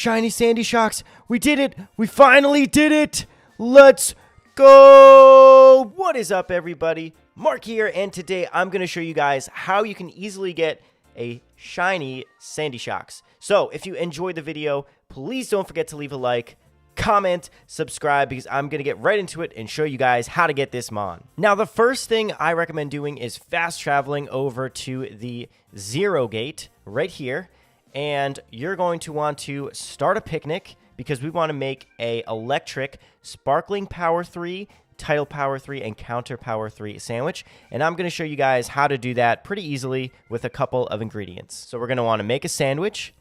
shiny Sandy Shocks. We did it. We finally did it. Let's go. What is up, everybody? Mark here, and today I'm going to show you guys how you can easily get a shiny Sandy Shocks. So if you enjoyed the video, please don't forget to leave a like, comment, subscribe, because I'm going to get right into it and show you guys how to get this mon. Now, the first thing I recommend doing is fast traveling over to the 0 gate right here. And you're going to want to start a picnic because we want to make a electric sparkling power 3, tidal power 3, and counter power 3 sandwich. And I'm going to show you guys how to do that pretty easily with a couple of ingredients. So we're going to want to make a sandwich,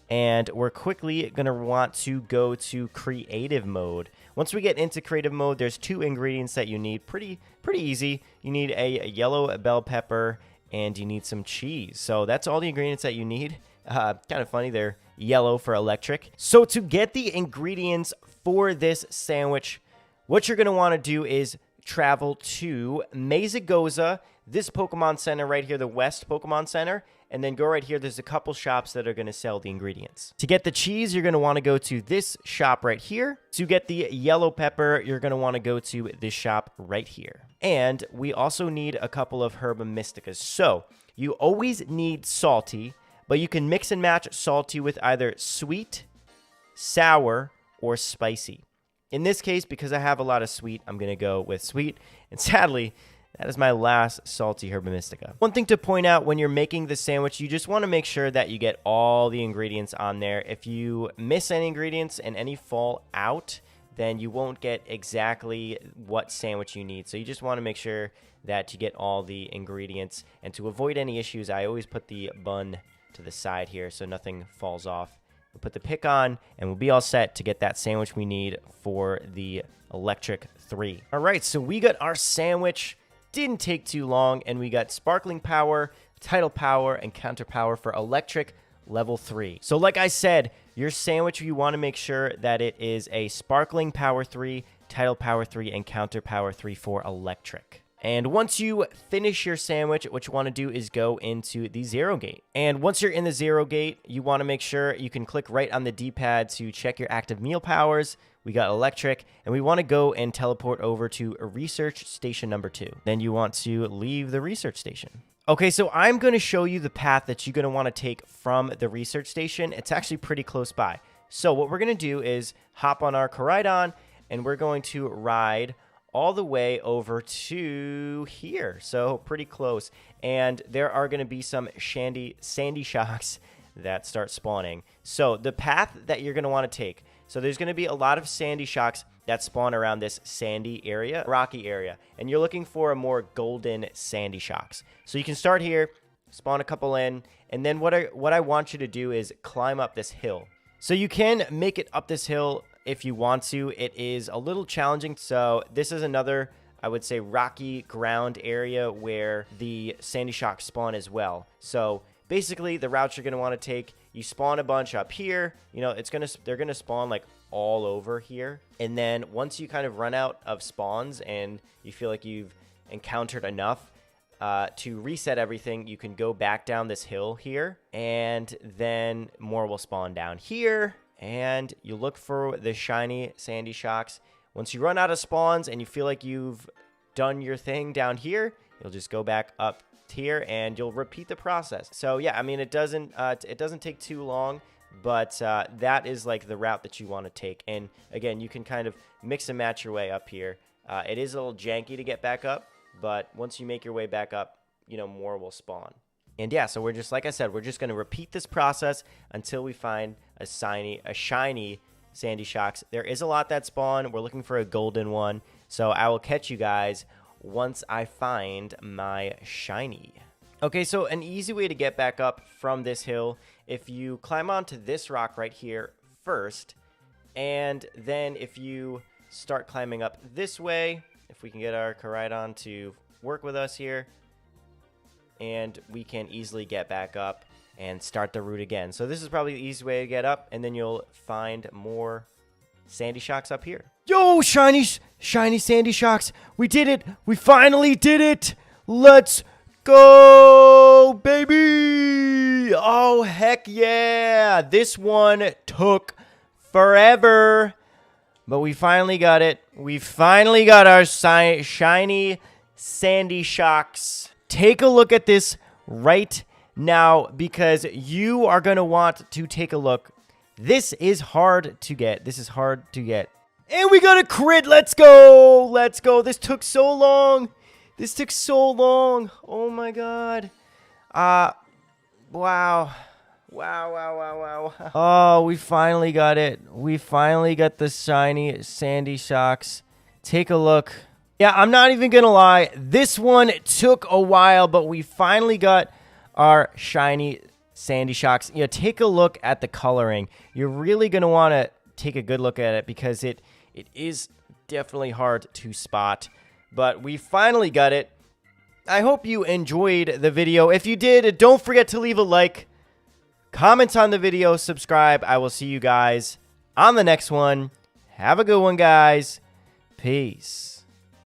and we're quickly going to want to go to creative mode. Once we get into creative mode, there's 2 ingredients that you need. Pretty easy. You need a yellow bell pepper, and you need some cheese. So that's all the ingredients that you need. Kind of funny, they're yellow for electric. So to get the ingredients for this sandwich, what you're going to want to do is travel to Mesagoza, this Pokemon Center right here, the West Pokemon Center, and then go right here. There's a couple shops that are going to sell the ingredients. To get the cheese, you're going to want to go to this shop right here. To get the yellow pepper, you're going to want to go to this shop right here. And we also need a couple of Herba Mysticas. So you always need salty, but you can mix and match salty with either sweet, sour, or spicy. In this case, because I have a lot of sweet, I'm going to go with sweet. And sadly, that is my last salty Herba Mystica. One thing to point out when you're making the sandwich, you just want to make sure that you get all the ingredients on there. If you miss any ingredients and any fall out, then you won't get exactly what sandwich you need. So you just want to make sure that you get all the ingredients. And to avoid any issues, I always put the bun to the side here so nothing falls off. We'll put the pick on, and we'll be all set to get that sandwich we need for the electric 3. All right, so we got our sandwich. Didn't take too long, and we got sparkling power, tidal power, and counter power for electric level 3. So like I said, your sandwich, you want to make sure that it is a sparkling power 3, tidal power 3, and counter power 3 for electric. And once you finish your sandwich, what you want to do is go into the 0 gate. And once you're in the 0 gate, you want to make sure you can click right on the D-pad to check your active meal powers. We got electric, and we want to go and teleport over to research station number 2. Then you want to leave the research station. Okay, so I'm going to show you the path that you're going to want to take from the research station. It's actually pretty close by. So what we're going to do is hop on our Koraidon, and we're going to ride all the way over to here. So pretty close. And there are going to be some Sandy Shocks that start spawning. So the path that you're going to want to take. So there's going to be a lot of Sandy Shocks that spawn around this sandy area, rocky area. And you're looking for a more golden Sandy Shocks. So you can start here, spawn a couple in. And then what I want you to do is climb up this hill. So you can make it up this hill if you want to. It is a little challenging. So this is another, I would say, rocky ground area where the Sandy Shocks spawn as well. So basically the routes you're going to want to take, you spawn a bunch up here. You know, they're going to spawn like all over here. And then once you kind of run out of spawns and you feel like you've encountered enough, to reset everything, you can go back down this hill here, and then more will spawn down here. And you look for the shiny Sandy Shocks. Once you run out of spawns and you feel like you've done your thing down here, you'll just go back up here and you'll repeat the process. So yeah, I mean, it doesn't take too long, but that is like the route that you want to take. And again, you can kind of mix and match your way up here. It is a little janky to get back up, but once you make your way back up, you know, more will spawn. And yeah, so we're just, like I said, we're just going to repeat this process until we find a shiny Sandy Shocks. There is a lot that spawn. We're looking for a golden one. So I will catch you guys once I find my shiny. Okay, so an easy way to get back up from this hill, if you climb onto this rock right here first, and then if you start climbing up this way, if we can get our Koraidon to work with us here, and we can easily get back up and start the route again. So this is probably the easy way to get up, and then you'll find more Sandy Shocks up here. Yo, shiny Sandy Shocks. We did it. We finally did it. Let's go, baby. Oh, heck yeah. This one took forever. But we finally got it. We finally got our shiny Sandy Shocks. Take a look at this right now because you are going to want to take a look. This is hard to get. This is hard to get. And we got a crit. Let's go. Let's go. This took so long. This took so long. Oh my god. Wow. Wow, wow, wow, wow. Oh, we finally got it. We finally got the shiny Sandy Shocks. Take a look. Yeah, I'm not even gonna lie. This one took a while, but we finally got our shiny Sandy Shocks. You know, take a look at the coloring. You're really gonna want to take a good look at it because it is definitely hard to spot. But we finally got it. I hope you enjoyed the video. If you did, don't forget to leave a like, comment on the video, subscribe. I will see you guys on the next one. Have a good one, guys. Peace.